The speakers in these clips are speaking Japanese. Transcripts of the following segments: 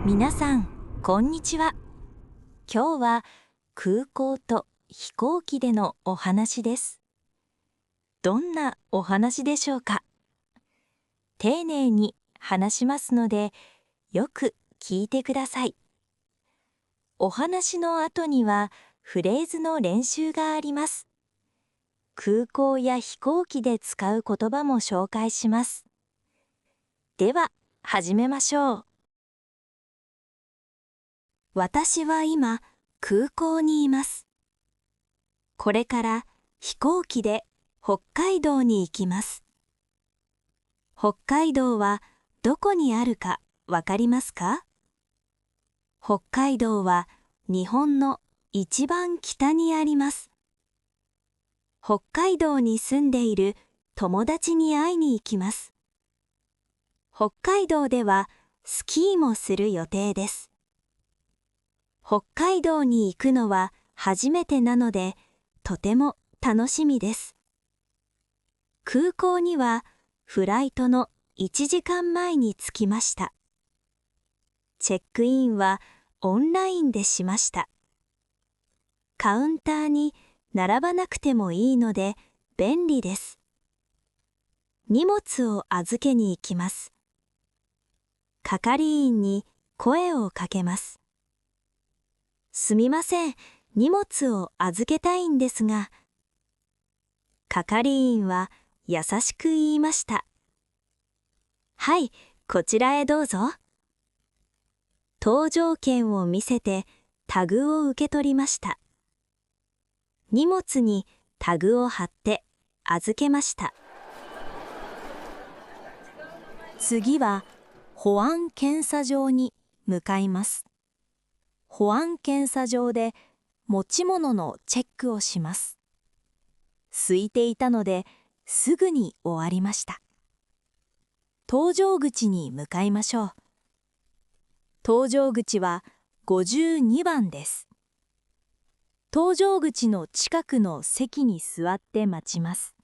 皆さん、こんにちは。今日は空港と飛行機でのお話です。どんなお話でしょうか？丁寧に話しますので、よく聞いてください。お話の後にはフレーズの練習があります。空港や飛行機で使う言葉も紹介します。では、始めましょう。私は今、空港にいます。これから飛行機で北海道に行きます。北海道はどこにあるかわかりますか？北海道は日本の一番北にあります。北海道に住んでいる友達に会いに行きます。北海道ではスキーもする予定です。北海道に行くのは初めてなので、とても楽しみです。空港にはフライトの1時間前に着きました。チェックインはオンラインでしました。カウンターに並ばなくてもいいので便利です。荷物を預けに行きます。係員に声をかけます。すみません、荷物を預けたいんですが。係員は優しく言いました。はい、こちらへどうぞ。搭乗券を見せてタグを受け取りました。荷物にタグを貼って預けました。次は保安検査場に向かいます。保安検査場で持ち物のチェックをします。空いていたのですぐに終わりました。搭乗口に向かいましょう。搭乗口は52番です。搭乗口の近くの席に座って待ちます。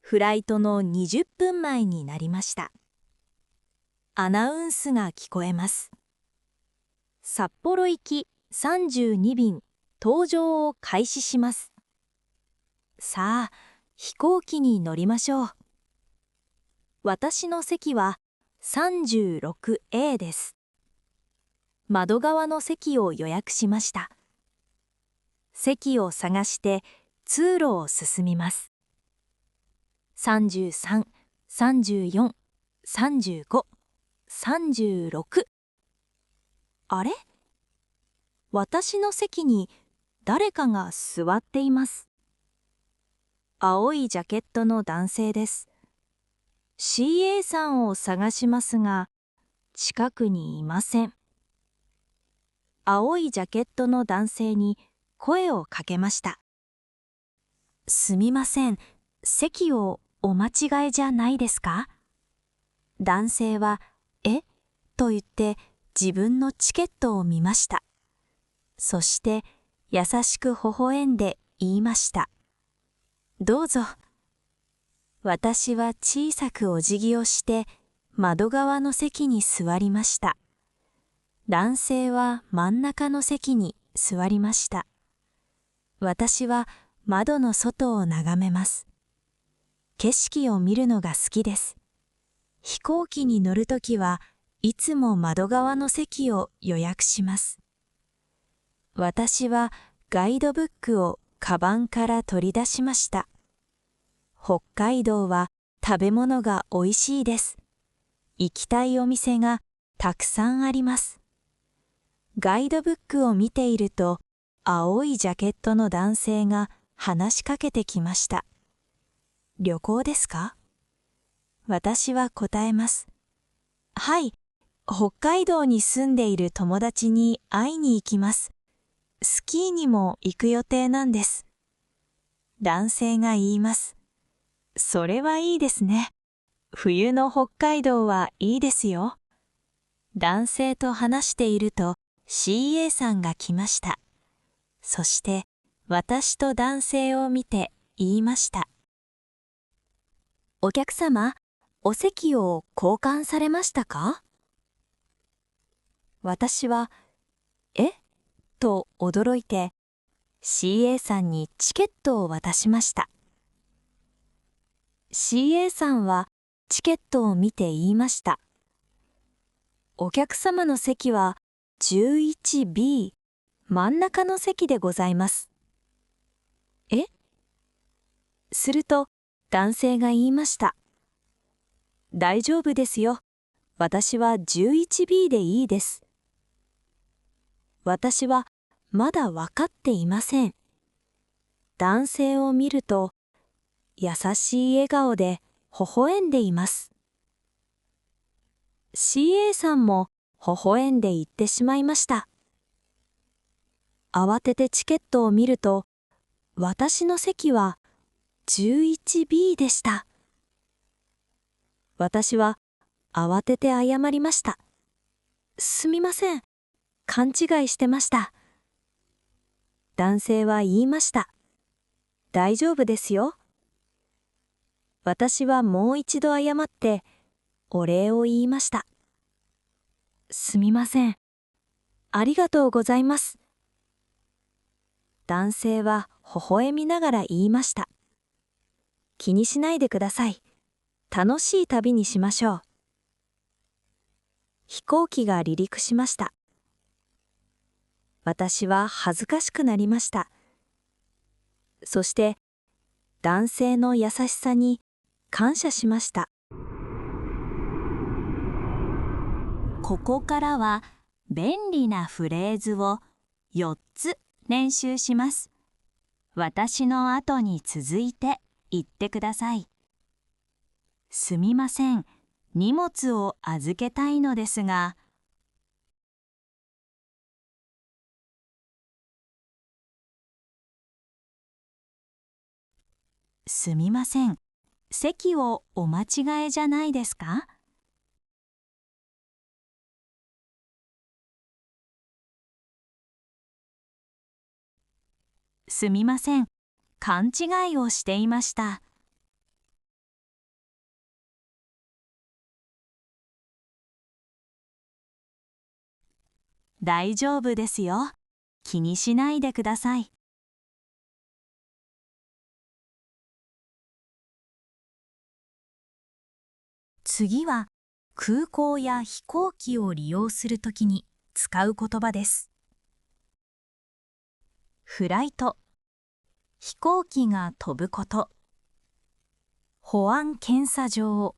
フライトの20分前になりました。アナウンスが聞こえます。札幌行き32便搭乗を開始します。さあ、飛行機に乗りましょう。私の席は 36A です。窓側の席を予約しました。席を探して通路を進みます。33、34、35、36。あれ？私の席に誰かが座っています。青いジャケットの男性です。CA さんを探しますが、近くにいません。青いジャケットの男性に声をかけました。すみません、席をお間違いじゃないですか？男性は、え？と言って自分のチケットを見ました。そして優しく微笑んで言いました。どうぞ。私は小さくお辞儀をして窓側の席に座りました。男性は真ん中の席に座りました。私は窓の外を眺めます。景色を見るのが好きです。飛行機に乗るときはいつも窓側の席を予約します。私はガイドブックをカバンから取り出しました。北海道は食べ物がおいしいです。行きたいお店がたくさんあります。ガイドブックを見ていると、青いジャケットの男性が話しかけてきました。旅行ですか？私は答えます。はい、北海道に住んでいる友達に会いに行きます。スキーにも行く予定なんです。男性が言います。それはいいですね。冬の北海道はいいですよ。男性と話していると CA さんが来ました。そして私と男性を見て言いました。お客様、お席を交換されましたか？私は、えと驚いて、CA さんにチケットを渡しました。CA さんはチケットを見て言いました。お客様の席は 11B、真ん中の席でございます。え？すると男性が言いました。大丈夫ですよ。私は 11B でいいです。私はまだ分かっていません。男性を見ると、優しい笑顔で微笑んでいます。CA さんも微笑んで言ってしまいました。慌ててチケットを見ると、私の席は 11B でした。私は慌てて謝りました。すみません。勘違いしてました。男性は言いました。大丈夫ですよ。私はもう一度謝ってお礼を言いました。すみません。ありがとうございます。男性は微笑みながら言いました。気にしないでください。楽しい旅にしましょう。飛行機が離陸しました。私は恥ずかしくなりました。そして男性の優しさに感謝しました。ここからは便利なフレーズを4つ練習します。私の後に続いて言ってください。すみません、荷物を預けたいのですが。すみません、席をお間違えじゃないですか？すみません、勘違いをしていました。大丈夫ですよ。気にしないでください。次は空港や飛行機を利用するときに使う言葉です。フライト、飛行機が飛ぶこと。保安検査場、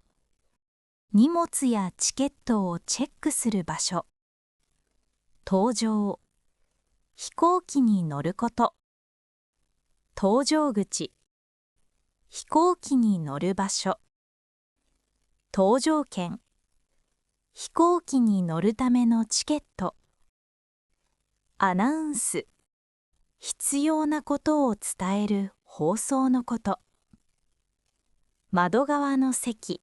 荷物やチケットをチェックする場所。搭乗、飛行機に乗ること。搭乗口、飛行機に乗る場所。搭乗券、飛行機に乗るためのチケット。アナウンス、必要なことを伝える放送のこと。窓側の席、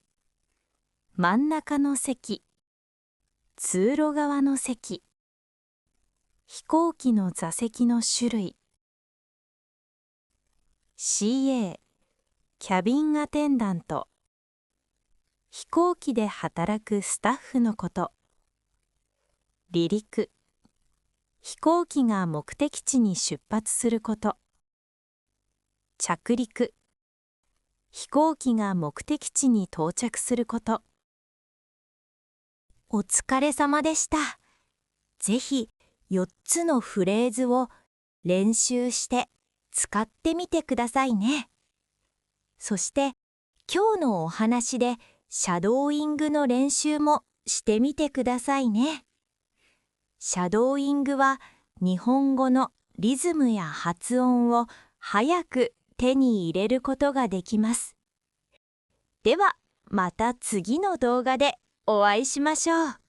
真ん中の席、通路側の席。飛行機の座席の種類。CA、キャビンアテンダント。飛行機で働くスタッフのこと。離陸、飛行機が目的地に出発すること。着陸、飛行機が目的地に到着すること。お疲れ様でした。ぜひ4つのフレーズを練習して使ってみてくださいね。そして今日のお話でシャドーイングの練習もしてみてくださいね。シャドーイングは日本語のリズムや発音を早く手に入れることができます。ではまた次の動画でお会いしましょう。